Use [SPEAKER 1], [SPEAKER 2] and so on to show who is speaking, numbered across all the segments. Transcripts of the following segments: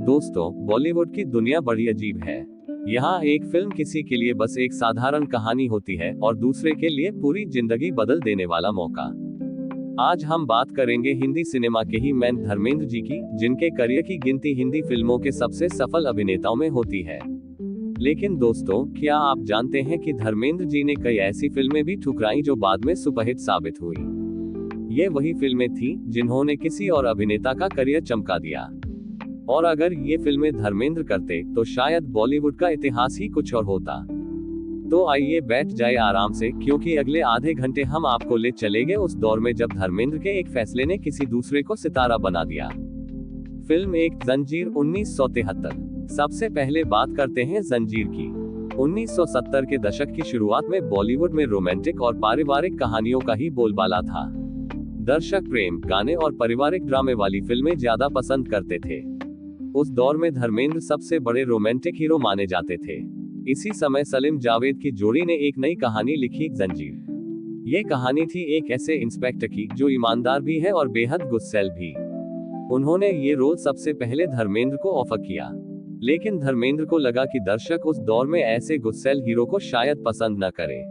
[SPEAKER 1] दोस्तों, बॉलीवुड की दुनिया बड़ी अजीब है। यहाँ एक फिल्म किसी के लिए बस एक साधारण कहानी होती है और दूसरे के लिए पूरी जिंदगी बदल देने वाला मौका। आज हम बात करेंगे हिंदी सिनेमा के ही मैन धर्मेंद्र जी की, जिनके करियर की गिनती हिंदी फिल्मों के सबसे सफल अभिनेताओं में होती है। लेकिन दोस्तों, क्या आप जानते हैं कि धर्मेंद्र जी ने कई ऐसी फिल्में भी ठुकराई जो बाद में सुपरहिट साबित हुई। ये वही फिल्में थी जिन्होंने किसी और अभिनेता का करियर चमका दिया। और अगर ये फिल्में धर्मेंद्र करते तो शायद बॉलीवुड का इतिहास ही कुछ और होता। तो आइए बैठ जाए आराम से, क्योंकि अगले आधे घंटे हम आपको ले चलेंगे उस दौर में जब धर्मेंद्र के एक फैसले ने किसी दूसरे को सितारा बना दिया। फिल्म एक, जंजीर 1973। सबसे पहले बात करते हैं जंजीर की। 1970 के दशक की शुरुआत में बॉलीवुड में रोमांटिक और पारिवारिक कहानियों का ही बोलबाला था। दर्शक प्रेम, गाने और पारिवारिक ड्रामे वाली फिल्में ज्यादा पसंद करते थे। उस दौर में धर्मेंद्र सबसे बड़े रोमांटिक हीरो माने जाते थे। इसी समय सलीम जावेद की जोड़ी ने एक नई कहानी लिखी, जंजीर। ये कहानी थी एक ऐसे इंस्पेक्टर की जो ईमानदार भी है और बेहद गुस्सैल भी। उन्होंने ये रोल सबसे पहले धर्मेंद्र को ऑफर किया, लेकिन धर्मेंद्र को लगा कि दर्शक उस दौर में ऐसे गुस्सैल हीरो को शायद पसंद न करे।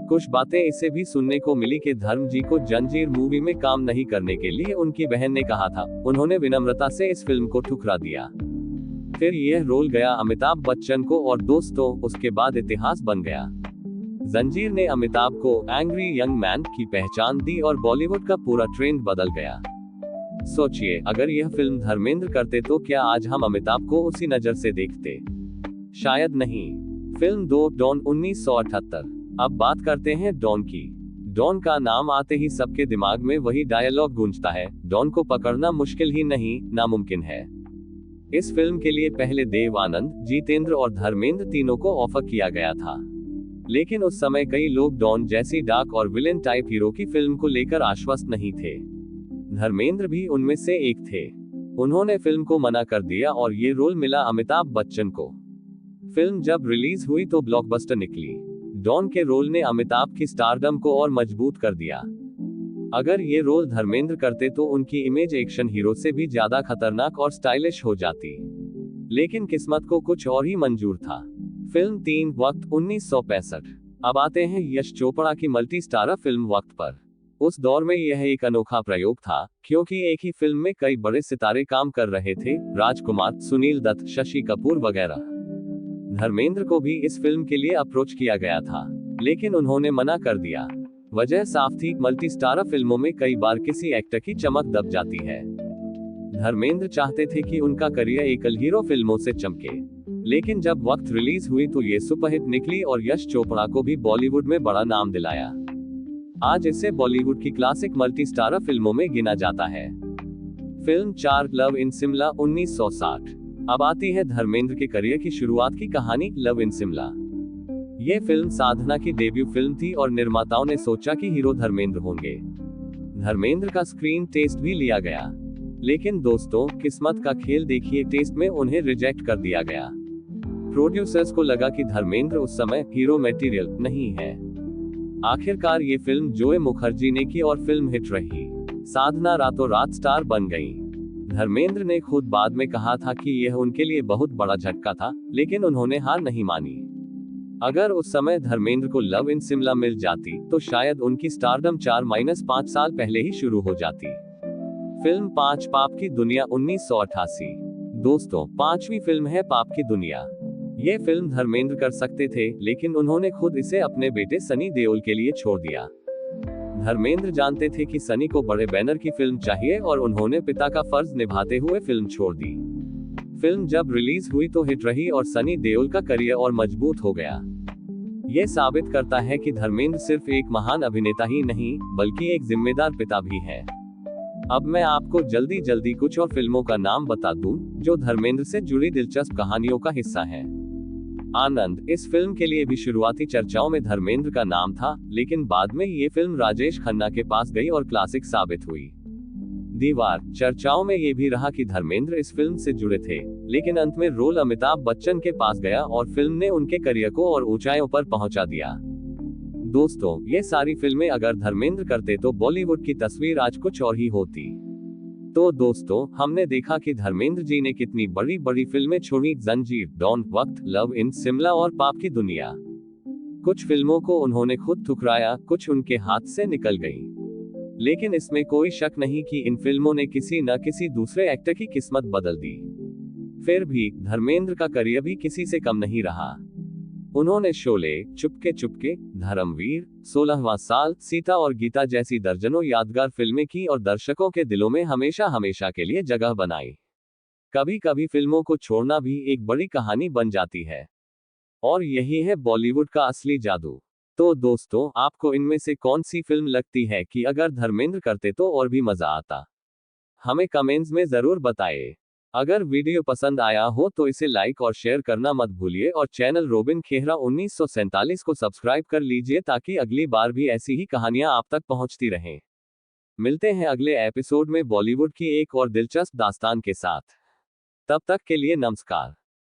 [SPEAKER 1] कुछ बातें इसे भी सुनने को मिली कि धर्म जी को जंजीर मूवी में काम नहीं करने के लिए उनकी बहन ने कहा था। उन्होंने विनम्रता से इस फिल्म को ठुकरा दिया। फिर यह रोल गया अमिताभ बच्चन को और दोस्तों, उसके बाद इतिहास बन गया। जंजीर ने अमिताभ को एंग्री यंग मैन की पहचान दी और बॉलीवुड का पूरा ट्रेंड बदल गया। सोचिए, अगर यह फिल्म धर्मेंद्र करते तो क्या आज हम अमिताभ को उसी नजर से देखते? शायद नहीं। फिल्म 2, डॉन 1978। अब बात करते हैं डॉन की। डॉन का नाम आते ही सबके दिमाग में वही डायलॉग गूंजता है, डॉन को पकड़ना मुश्किल ही नहीं, नामुमकिन है। इस फिल्म के लिए पहले देव आनंद, जितेंद्र और धर्मेंद्र तीनों को ऑफर किया गया था। लेकिन उस समय कई लोग डॉन जैसी डार्क और विलेन टाइप हीरो की फिल्म को लेकर आश्वस्त नहीं थे। धर्मेंद्र भी उनमें से एक थे। उन्होंने फिल्म को मना कर दिया और ये रोल मिला अमिताभ बच्चन को। फिल्म जब रिलीज हुई तो ब्लॉकबस्टर निकली। डॉन के रोल ने अमिताभ की स्टारडम को और मजबूत कर दिया। अगर ये रोल धर्मेंद्र करते तो उनकी इमेज एक्शन हीरो से भी ज्यादा खतरनाक और स्टाइलिश हो जाती। लेकिन किस्मत को कुछ और ही मंजूर था। फिल्म 3, वक्त 1965। अब आते हैं यश चोपड़ा की मल्टी स्टारर फिल्म वक्त पर। उस दौर में यह एक अनोखा प्रयोग था, क्योंकि एक ही फिल्म में कई बड़े सितारे काम कर रहे थे, राजकुमार, सुनील दत्त, शशि कपूर वगैरह। धर्मेंद्र को भी इस फिल्म के लिए अप्रोच किया गया था, लेकिन उन्होंने मना कर दिया। वजह साफ थी, मल्टी स्टारर फिल्मों में कई बार किसी एक्टर की चमक दब जाती है। धर्मेंद्र चाहते थे कि उनका करियर एकल हीरो फिल्मों से चमके। लेकिन जब वक्त रिलीज हुई तो ये सुपरहिट निकली और यश चोपड़ा को भी बॉलीवुड में बड़ा नाम दिलाया। आज इसे बॉलीवुड की क्लासिक मल्टी स्टारर फिल्मों में गिना जाता है। Film 4, love in Shimla 1960। अब आती है धर्मेंद्र के करियर की शुरुआत की कहानी, लव इन शिमला। ये फिल्म साधना की डेब्यू फिल्म थी और निर्माताओं ने सोचा कि हीरो धर्मेंद्र होंगे। धर्मेंद्र का स्क्रीन टेस्ट भी लिया गया, लेकिन दोस्तों, किस्मत का खेल देखिए, टेस्ट में उन्हें रिजेक्ट कर दिया गया। प्रोड्यूसर्स को लगा कि धर्मेंद्र उस समय हीरो मटेरियल नहीं है। आखिरकार ये फिल्म जोए मुखर्जी ने की और फिल्म हिट रही। साधना रातों रात स्टार बन गई। धर्मेंद्र ने खुद बाद में कहा था कि यह उनके लिए बहुत बड़ा झटका था, लेकिन उन्होंने हार नहीं मानी। अगर उस समय धर्मेंद्र को लव इन शिमला मिल जाती तो शायद उनकी स्टारडम 4-5 साल पहले ही शुरू हो जाती। फिल्म 5, पाप की दुनिया 1988। दोस्तों, 5वीं फिल्म है पाप की दुनिया। ये फिल्म धर्मेंद्र कर सकते थे, लेकिन उन्होंने खुद इसे अपने बेटे सनी देओल के लिए छोड़ दिया। धर्मेंद्र जानते थे कि सनी को बड़े बैनर की फिल्म चाहिए और उन्होंने पिता का फर्ज निभाते हुए फिल्म छोड़ दी। फिल्म जब रिलीज हुई तो हिट रही और सनी देओल का करियर और मजबूत हो गया। यह साबित करता है कि धर्मेंद्र सिर्फ एक महान अभिनेता ही नहीं, बल्कि एक जिम्मेदार पिता भी है। अब मैं आपको जल्दी जल्दी कुछ और फिल्मों का नाम बता दूं, जो धर्मेंद्र से जुड़ी दिलचस्प कहानियों का हिस्सा है। आनंद, इस फिल्म के लिए भी शुरुआती चर्चाओं में धर्मेंद्र का नाम था, लेकिन बाद में ये फिल्म राजेश खन्ना के पास गई और क्लासिक साबित हुई। दीवार, चर्चाओं में ये भी रहा कि धर्मेंद्र इस फिल्म से जुड़े थे, लेकिन अंत में रोल अमिताभ बच्चन के पास गया और फिल्म ने उनके करियर को और ऊंचाइयों पर पहुंचा दिया। दोस्तों, ये सारी फिल्में अगर धर्मेंद्र करते तो बॉलीवुड की तस्वीर आज कुछ और ही होती। तो दोस्तों, हमने देखा कि धर्मेंद्र जी ने कितनी बड़ी बड़ी फिल्में छोड़ी, जंजीर, डॉन, वक्त, लव इन सिमला और पाप की दुनिया। कुछ फिल्मों को उन्होंने खुद ठुकराया, कुछ उनके हाथ से निकल गई। लेकिन इसमें कोई शक नहीं कि इन फिल्मों ने किसी न किसी दूसरे एक्टर की किस्मत बदल दी। फिर भी धर्मेंद्र का करियर भी किसी से कम नहीं रहा। उन्होंने शोले, चुपके चुपके, धर्मवीर, 16वां साल, सीता और गीता जैसी दर्जनों यादगार फिल्में की और दर्शकों के दिलों में हमेशा हमेशा के लिए जगह बनाई। कभी कभी फिल्मों को छोड़ना भी एक बड़ी कहानी बन जाती है, और यही है बॉलीवुड का असली जादू। तो दोस्तों, आपको इनमें से कौन सी फिल्म लगती है कि अगर धर्मेंद्र करते तो और भी मजा आता? हमें कमेंट्स में जरूर बताइए। अगर वीडियो पसंद आया हो तो इसे लाइक और शेयर करना मत भूलिए, और चैनल रोबिन खेहरा 1947 को सब्सक्राइब कर लीजिए ताकि अगली बार भी ऐसी ही कहानियां आप तक पहुंचती रहें। मिलते हैं अगले एपिसोड में बॉलीवुड की एक और दिलचस्प दास्तान के साथ। तब तक के लिए नमस्कार।